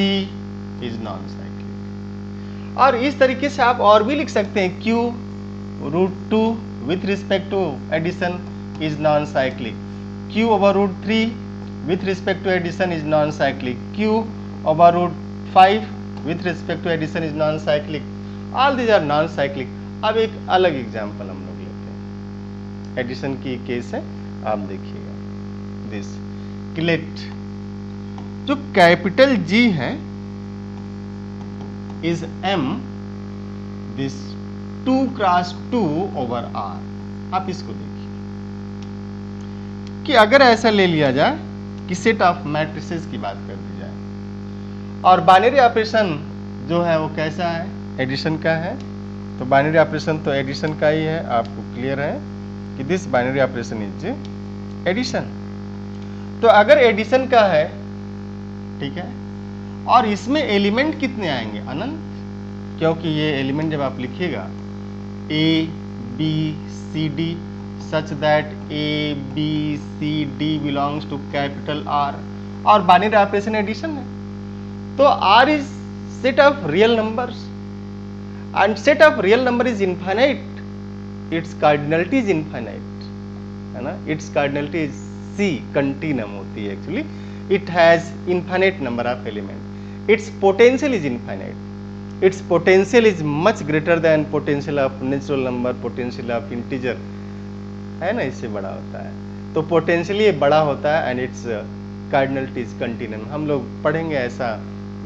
is non cyclic. और इस तरीके से आप और भी लिख सकते हैं, Q√2 with respect to addition is non cyclic, Q/√3 with respect to addition is non-cyclic, Q/√5 with respect to addition is non-cyclic, all these are non-cyclic। अब एक अलग एग्जाम्पल हम लोग लेते हैं, एडिशन की केस है, आप देखिएगा। दिस क्लेट जो कैपिटल G है इज M, दिस 2x2/R। आप इसको देखिए कि अगर ऐसा ले लिया जाए कि सेट ऑफ मैट्रिसेस की बात कर दी जाए और बाइनरी ऑपरेशन जो है वो कैसा है? एडिशन का है। तो बाइनरी ऑपरेशन तो एडिशन का ही है, आपको क्लियर है कि this binary operation is addition. तो अगर एडिशन का है, ठीक है, और इसमें एलिमेंट कितने आएंगे? अनंत, क्योंकि ये एलिमेंट जब आप लिखिएगा A B C D such that A B C D belongs to capital R, और बाइनरी ऑपरेशन एडिशन है, तो R is set of real numbers and set of real number is infinite, its cardinality is infinite, है ना? its cardinality is C, continuum होती है actually, it has infinite number of element, its potential is infinite, its potential is much greater than potential of natural number, potential of integer, है ना? इससे बड़ा होता है, तो पोटेंशियली ये बड़ा होता है and it's cardinality is continuum. हम लोग पढ़ेंगे ऐसा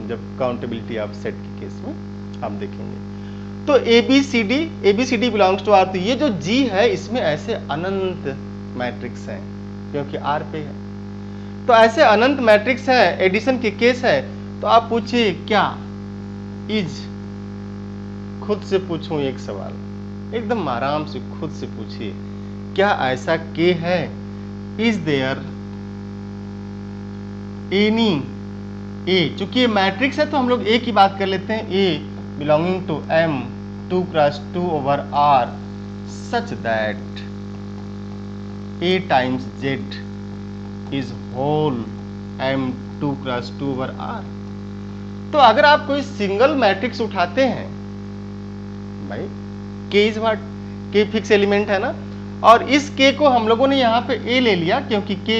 जब काउंटेबिलिटी ऑफ सेट के केस में हम देखेंगे। तो ABCD बिलोंग्स टू R, तो ये जो G है इसमें ऐसे अनंत मैट्रिक्स हैं क्योंकि R पे है, तो ऐसे अनंत मैट्रिक्स है, एडिशन के केस है। तो आप पूछिए क्या इज, खुद से पूछूं एक सवाल, एकदम आराम से खुद से पूछिए, क्या ऐसा K है? इज देयर एनी A, चूंकि ये मैट्रिक्स है तो हम लोग A की बात कर लेते हैं, A belonging to M 2x2/R such that A times Z is whole M 2x2/R। तो अगर आप कोई सिंगल मैट्रिक्स उठाते हैं, भाई K is what? K fix element है ना, और इस K को हम लोगों ने यहाँ पे A ले लिया क्योंकि K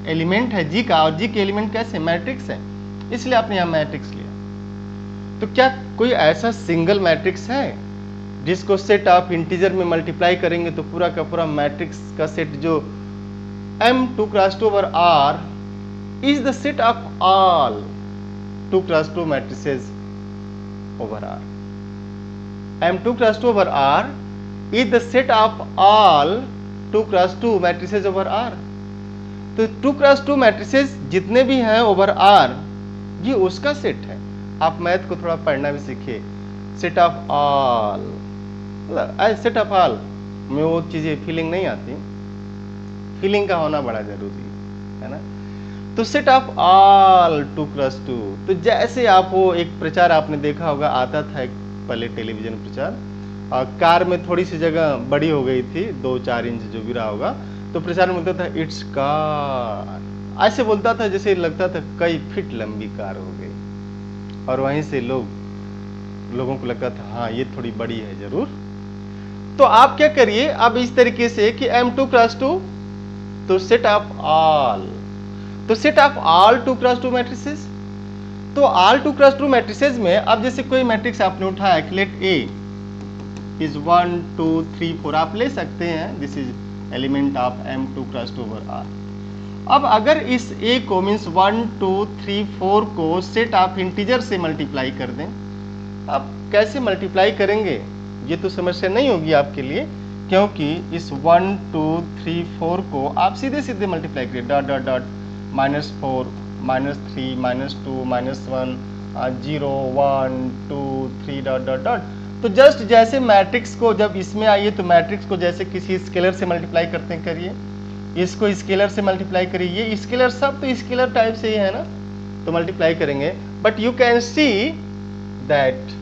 एलिमेंट है G का, और G के एलिमेंट कैसे? मैट्रिक्स है, इसलिए आपने यहाँ मैट्रिक्स लिया। तो क्या कोई ऐसा सिंगल मैट्रिक्स है जिसको सेट ऑफ इंटीजर में मल्टीप्लाई करेंगे तो पूरा का पूरा मैट्रिक्स का सेट जो M 2x2/R is the set of all 2x2 matrices over R। M 2x2/R is the set of all 2x2 matrices over R। तो 2x2 मैट्रिसेस जितने भी हैं ओवर R, ये उसका सेट है। आप मैथ को थोड़ा पढ़ना भी सीखिए, set of all, set of all में वो चीजें फीलिंग नहीं आती, फीलिंग का होना बड़ा जरूरी है ना। तो सेट ऑफ ऑल 2x2, तो जैसे आप वो एक प्रचार आपने देखा होगा, आता था एक पहले टेलीविजन प्रचार, कार में थोड़ी सी जगह बड़ी हो गई थी, 2-4 इंच जो भी रहा होगा, तो प्रचार में बोलता था इट्स कार, ऐसे बोलता था जैसे लगता था कई फीट लंबी कार हो गई, और वहीं से लोगों को लगता था हाँ ये थोड़ी बड़ी है जरूर। तो आप क्या करिए अब इस तरीके से कि M 2x2, तो सेट ऑफ ऑल, तो set of all 2x2 matrices, तो ऑल 2x2 मैट्रिसेस में अब जैसे कोई मैट्रिक्स आपने उठाया, लेट A इज 1 2 3 4, आप ले सकते हैं, this is element of M 2x2/R। अब अगर इस A को मीन्स 1 2 3 4 को सेट ऑफ इंटीजर से मल्टीप्लाई कर दें, अब कैसे मल्टीप्लाई करेंगे ये तो समस्या नहीं होगी आपके लिए, क्योंकि इस 1 2 3 4 को आप सीधे सीधे मल्टीप्लाई करिए, dot dot dot -4 -3 -2 -1 0 1 2 3 dot dot dot. तो जस्ट जैसे मैट्रिक्स को जब इसमें आइए तो मैट्रिक्स को जैसे किसी स्केलर से मल्टीप्लाई करते हैं करिए, इसको स्केलर से मल्टीप्लाई करिए, ये स्केलर सब तो स्केलर टाइप से ही है ना, तो मल्टीप्लाई करेंगे, but you can see that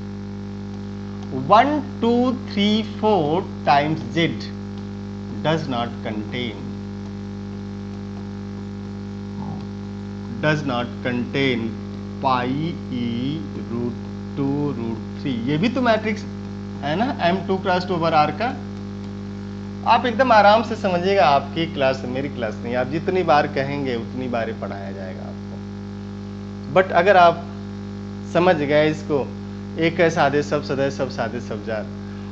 1 2 3 4 times z does not contain pi e root 2 root 3। ये भी तो मैट्रिक्स है ना, M2 क्रॉस 2 ओवर R का। आप एकदम आराम से समझिएगा, आपकी क्लास है, मेरी क्लास नहीं। आप जितनी बार कहेंगे उतनी बार ही पढ़ाया जाएगा आपको। बट अगर आप समझ गए इसको, एक है सादे सब सदै सब सादे सब जार,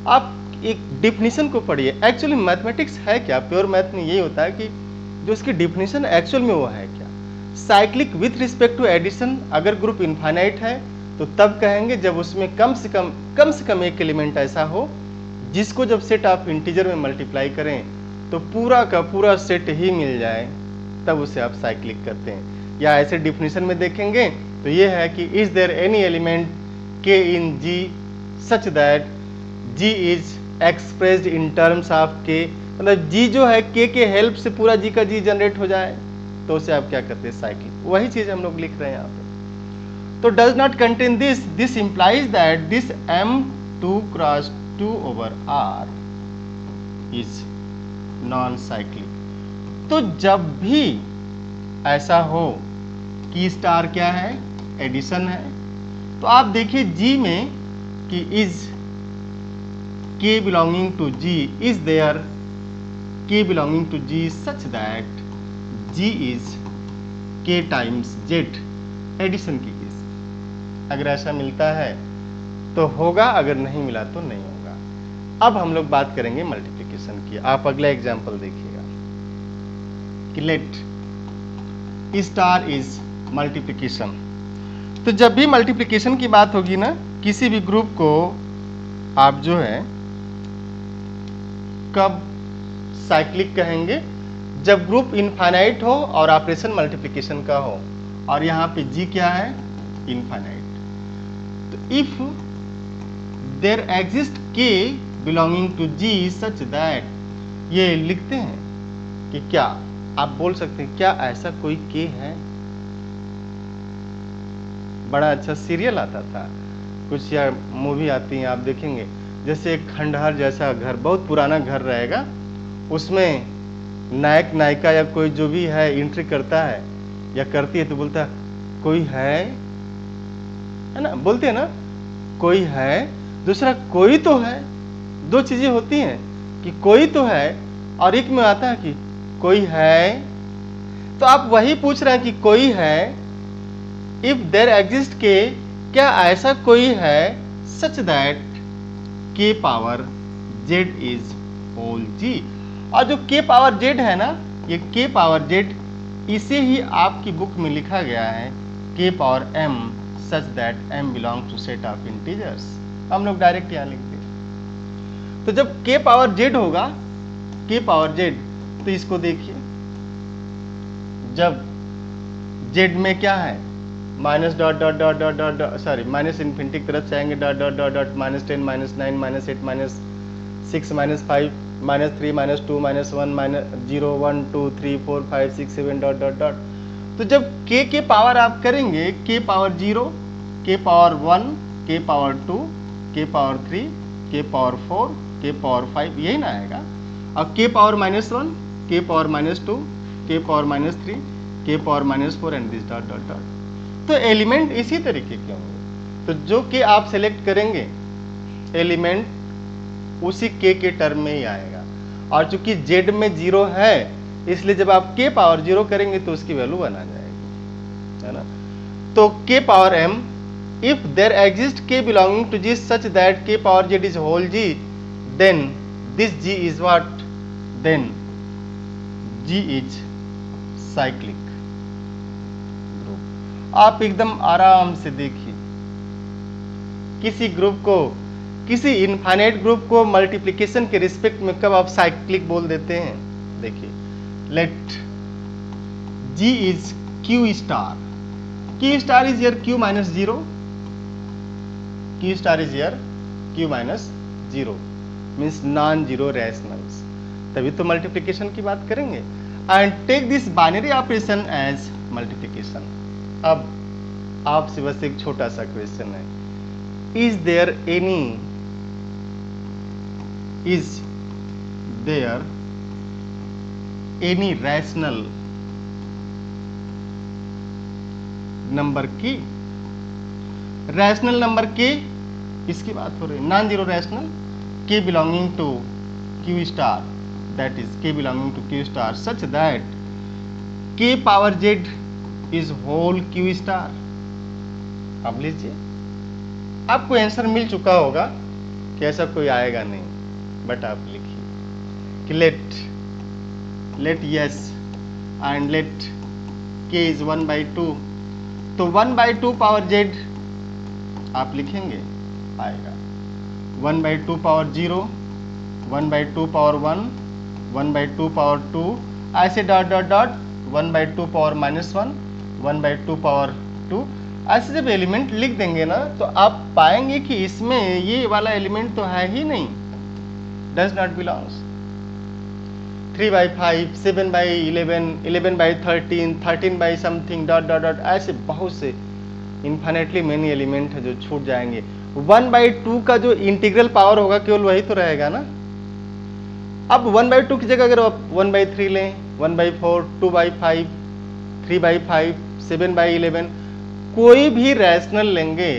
आप एक डिफिनीशन को पढ़िए। एक्चुअली मैथमेटिक्स है क्या, प्योर मैथ में यही होता है कि जो इसकी डिफिनीशन एक्चुअल में वो है क्या। Cyclic with respect to addition, अगर ग्रुप इनफाइनाइट है तो तब कहेंगे जब उसमें कम से कम एक एलिमेंट ऐसा हो जिसको जब सेट ऑफ इंटीजर में मल्टीप्लाई करें तो पूरा का पूरा सेट ही मिल जाए, तब उसे आप साइक्लिक करते हैं। या ऐसे डिफिनीशन में देखेंगे तो ये है कि is there any element k in G such that G is expressed in terms of k, मतलब G जो है k के हेल्प से पूरा G का G जनरेट हो जाए, तो उसे आप क्या करते हैं, साइक्लिक। वही चीज हम लोग लिख रहे हैं यहाँ पे। तो does not contain this implies that this M2 cross 2 over R is non cyclic. तो जब भी ऐसा हो कि स्टार क्या है, एडिशन है, तो आप देखिए G में कि is K belonging to G, is there K belonging to G such that G is K times Z, addition की केस। अगर ऐसा मिलता है तो होगा, अगर नहीं मिला तो नहीं होगा। अब हम लोग बात करेंगे मल्टीप्लिकेशन की। आप अगला एग्जाम्पल देखिएगा कि लेट स्टार इज मल्टीप्लिकेशन। तो जब भी मल्टीप्लिकेशन की बात होगी ना, किसी भी ग्रुप को आप जो है कब साइक्लिक कहेंगे, जब ग्रुप इनफाइनाइट हो और ऑपरेशन मल्टीप्लिकेशन का हो, और यहाँ पे G क्या है, इनफाइनाइट। तो if there exist K belonging to G such that, ये लिखते हैं कि क्या, आप बोल सकते हैं क्या ऐसा कोई K है। बड़ा अच्छा सीरियल आता था कुछ, या मूवी आती है, आप देखेंगे, जैसे एक खंडहर जैसा घर, बहुत पुराना घर रहेगा, उसमें नायक नायिका या कोई जो भी है एंट्री करता है या करती है तो बोलता है कोई है ना, बोलते हैं ना कोई है, दूसरा कोई तो है। दो चीजें होती हैं कि कोई तो है और एक में आता है कि कोई है। तो आप वही पूछ रहे हैं कि कोई है, इफ देयर एग्जिस्ट के, क्या ऐसा कोई है such that K power Z is whole G। और जो K पावर Z है ना, ये K पावर Z, इसे ही आपकी बुक में लिखा गया है K power M such that M belongs to set of integers. हम लोग डायरेक्ट यहाँ लिख दें। तो जब K पावर Z होगा, K पावर Z, तो इसको देखिए, जब Z में क्या है, minus dot dot dot dot dot, sorry minus infinity की तरफ से आएंगे, dot dot dot dot, -10 -9 -8 -6 -5 -3 -2 -1 -0 1 2 3 4 5 6 7 dot dot dot. तो जब K के पावर आप करेंगे, K power 0, K power 1, K power 2, K power 3, K power 4, K power 5, यही ना आएगा। अब K power -1, K power -2, K power -3, K power -4 and this dot dot dot. तो एलिमेंट इसी तरीके के होंगे। तो जो कि आप सेलेक्ट करेंगे एलिमेंट उसी K के टर्म में ही आएगा। और चूंकि Z में 0 है, इसलिए जब आप K पावर 0 करेंगे तो उसकी वैल्यू 1 आ जाएगी, है ना। तो K power M, if there exist K belonging to G such that K power Z is whole G, then this G is what, then G is cyclic. आप एकदम आराम से देखिए, किसी ग्रुप को, किसी इनफाइनाइट ग्रुप को मल्टीप्लिकेशन के रिस्पेक्ट में कब आप साइक्लिक बोल देते हैं। देखिए, let G is Q star, Q star is your Q minus 0, Q star is your Q minus 0 means non zero rationals, तभी तो मल्टीप्लिकेशन की बात करेंगे। And take this binary operation as multiplication. अब आपसे बस एक छोटा सा क्वेश्चन है, is there any rational number की, रैशनल नंबर के इसकी बात हो रही है, नॉन जीरो रैशनल के belonging to Q star, that is k belonging to Q star such that k power Z is whole Q star. अब लीजिए, आपको आंसर मिल चुका होगा कि ऐसा कोई आएगा नहीं, बट आप लिखिए कि लेट यस एंड लेट के इज 1/2, तो 1/2 पावर जेड आप लिखेंगे, आएगा 1/2 पावर 0, 1/2 पावर 1, 1/2 पावर 2, ऐसे dot dot dot 1/2 power -1, 1/2 power 2, ऐसे जब एलिमेंट लिख देंगे ना तो आप पाएंगे कि इसमें ये वाला एलिमेंट तो है ही नहीं, does not belongs. 3/5, 7/11, 11/13, 13 something dot dot dot, ऐसे बहुत से इन्फिनेटली मेनी एलिमेंट है जो छूट जाएंगे। 1/2 का जो इंटीग्रल पावर होगा केवल वही तो रहेगा ना। अब 1/2 की जगह अगर आप 1/3 लें, 1/4, 2/5, 3/5, 7/11, कोई भी रैशनल लेंगे,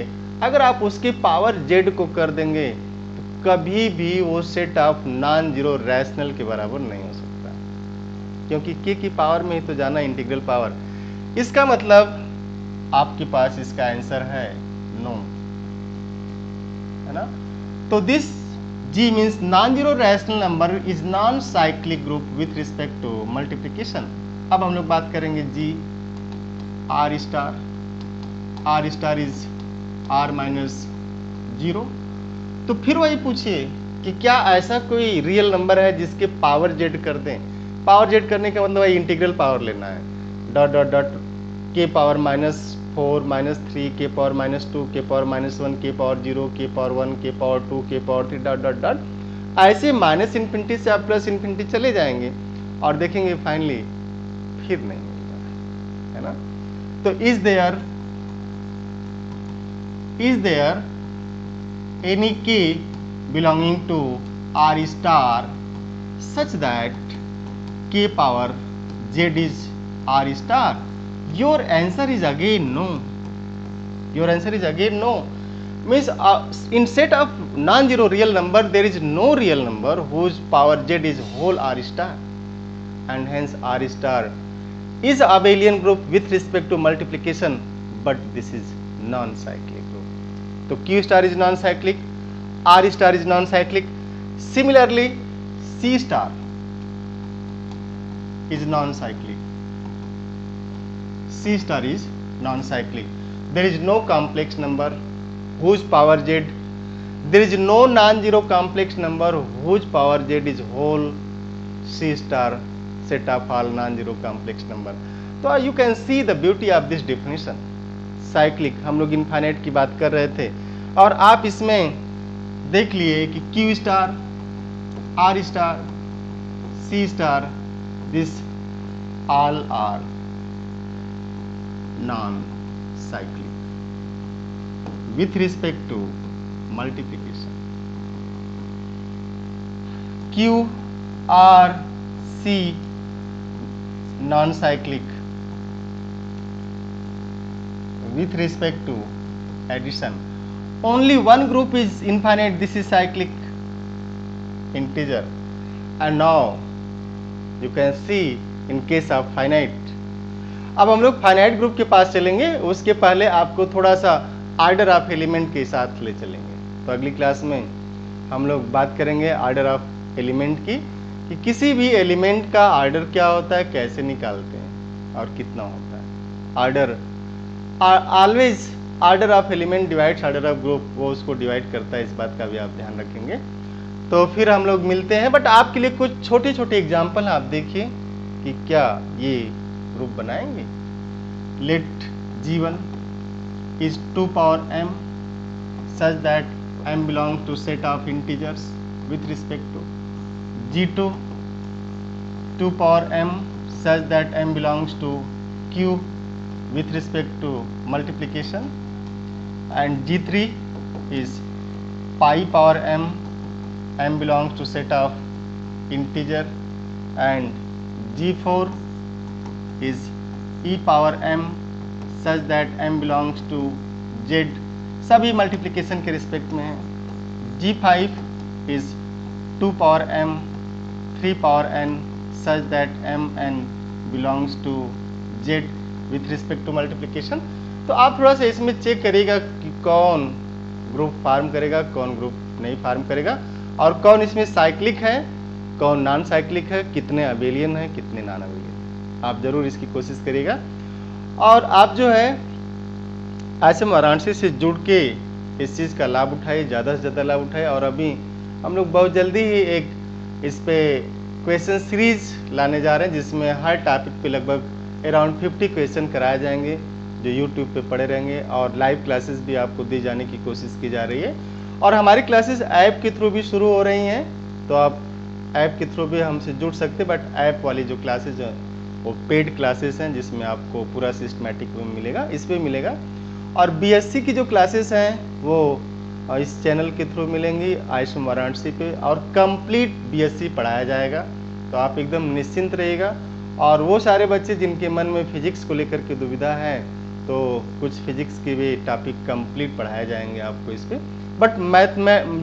अगर आप उसकी पावर जेड को कर देंगे तो कभी भी वो set of non zero rational के बराबर नहीं हो सकता, क्योंकि के की पावर में ही तो जाना इंटीग्रल पावर। इसका मतलब आपके पास इसका आंसर है नो, है ना। तो this G means non-zero rational number is non-cyclic group with respect to multiplication। अब हम लोग बात करेंगे G R star is R-0। तो फिर वही पूछिए कि क्या ऐसा कोई रियल नंबर है जिसके पावर जेड कर दें। पावर जेड करने का मतलब है इंटीग्रल पावर लेना है, डॉट डॉट डॉट के पावर -4, -3, के पावर -2, के पावर -1, के पावर 0, के पावर 1, के पावर 2, के पावर 3 डॉट डॉट डॉट, ऐसे -इन्फिनिटी से आप +इन्फिनिटी चले जाएंगे और देखेंगे फाइनली फिर नहीं मिलेगा, है ना। तो is there any k belonging to R star such that k power Z is R star? Your answer is again no. Your answer is again no. Means in set of non-zero real number there is no real number whose power z is whole R star, and hence R star is abelian group with respect to multiplication, but this is non-cyclic group. So Q star is non-cyclic, R star is non-cyclic. Similarly, C star is non-cyclic. C star is non-cyclic. There is no complex number whose power z, there is no non-zero complex number whose power z is whole C star set of all non-zero complex number. तो you can see the beauty of this definition. Cyclic, हम लोग infinite की बात कर रहे थे और आप इसमें देख लिए कि Q star, R star, C star, this all are non-cyclic with respect to multiplication. Q, R, C non-cyclic with respect to addition. Only one group is infinite, this is cyclic, integer. And now you can see in case of finite. अब हम लोग finite group के पास चलेंगे, उसके पहले आपको थोड़ा सा आर्डर ऑफ एलिमेंट के साथ ले चलेंगे। तो अगली क्लास में हम लोग बात करेंगे आर्डर ऑफ एलिमेंट की, कि किसी भी एलिमेंट का आर्डर क्या होता है, कैसे निकालते हैं और कितना होता है। Order always order of element divides order of group, वो उसको डिवाइड करता है, इस बात का भी आप ध्यान रखेंगे। तो फिर हम लोग मिलते हैं, बट आपके लिए कुछ छोटे छोटे एग्जाम्पल आप देखिए कि क्या ये ग्रुप बनाएंगे। Let G1 is 2 power m such that m belongs to set of integers with respect to G2 2 power m such that m belongs to Q with respect to multiplication, and G3 is pi power m, m belongs to set of integer, and G4 is e power m such that m belongs to z, सभी multiplication के respect में है। G5 is 2 power m 3 power n such that m n belongs to z with respect to multiplication। तो आप थोड़ा सा इसमें check करिएगा कि कौन ग्रुप फार्म करेगा, कौन ग्रुप नहीं फार्म करेगा, और कौन इसमें साइक्लिक है, कौन नॉन साइक्लिक है, कितने अबेलियन है, कितने नॉन अबेलियन। आप जरूर इसकी कोशिश करिएगा। और आप जो है ISM वाराणसी से जुड़ के इस चीज़ का लाभ उठाइए, ज़्यादा से ज़्यादा लाभ उठाइए। और अभी हम लोग बहुत जल्दी ही एक इस पे क्वेश्चन सीरीज लाने जा रहे हैं, जिसमें हर टॉपिक पे लगभग अराउंड 50 क्वेश्चन कराए जाएंगे जो YouTube पे पड़े रहेंगे, और लाइव क्लासेस भी आपको दी जाने की कोशिश की जा रही है। और हमारी क्लासेस ऐप के थ्रू भी शुरू हो रही हैं, तो आप ऐप के थ्रू भी हमसे जुड़ सकते हैं। बट ऐप वाली जो क्लासेज हैं वो पेड क्लासेस हैं, जिसमें आपको पूरा सिस्टमेटिक में मिलेगा, इस पर मिलेगा। और BSc की जो क्लासेस हैं वो इस चैनल के थ्रू मिलेंगी ISM वाराणसी पे, और कंप्लीट BSc पढ़ाया जाएगा। तो आप एकदम निश्चिंत रहिएगा। और वो सारे बच्चे जिनके मन में फिजिक्स को लेकर के दुविधा है, तो कुछ फिजिक्स के भी टॉपिक कंप्लीट पढ़ाए जाएंगे आपको इस पे। बट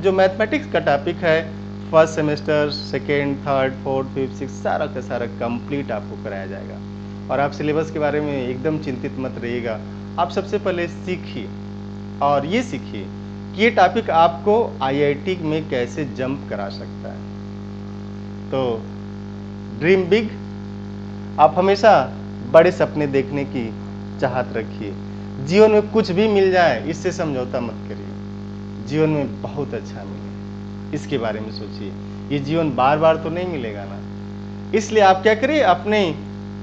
जो मैथमेटिक्स का टॉपिक है, first semester, second, third, fourth, fifth, six, सारा का सारा कंप्लीट आपको कराया जाएगा। और आप सिलेबस के बारे में एकदम चिंतित मत रहिएगा। आप सबसे पहले सीखिए और ये सीखिए कि ये टॉपिक आपको IIT में कैसे जंप करा सकता है। तो ड्रीम बिग, आप हमेशा बड़े सपने देखने की चाहत रखिए। जीवन में कुछ भी मिल जाए इससे समझौता मत करिए, जीवन में बहुत अच्छा मिले इसके बारे में सोचिए। ये जीवन बार बार तो नहीं मिलेगा ना, इसलिए आप क्या करिए, अपने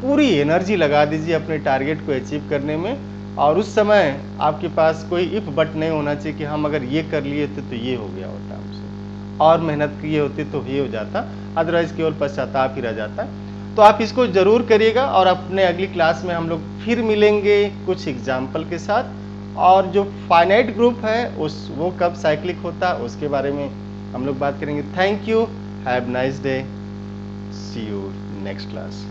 पूरी एनर्जी लगा दीजिए अपने टारगेट को अचीव करने में। और उस समय आपके पास कोई इफ बट नहीं होना चाहिए कि हम अगर ये कर लिए थे तो ये हो गया होता हमसे, और मेहनत किए होते तो ये हो जाता, अदरवाइज केवल पश्चाताप ही रह जाता। तो आप इसको जरूर करिएगा। और अपने अगली क्लास में हम लोग फिर मिलेंगे कुछ एग्जाम्पल के साथ, और जो फाइनाइट ग्रुप है वो कब साइक्लिक होता है उसके बारे में हम लोग बात करेंगे। Thank you, have nice day, see you next class.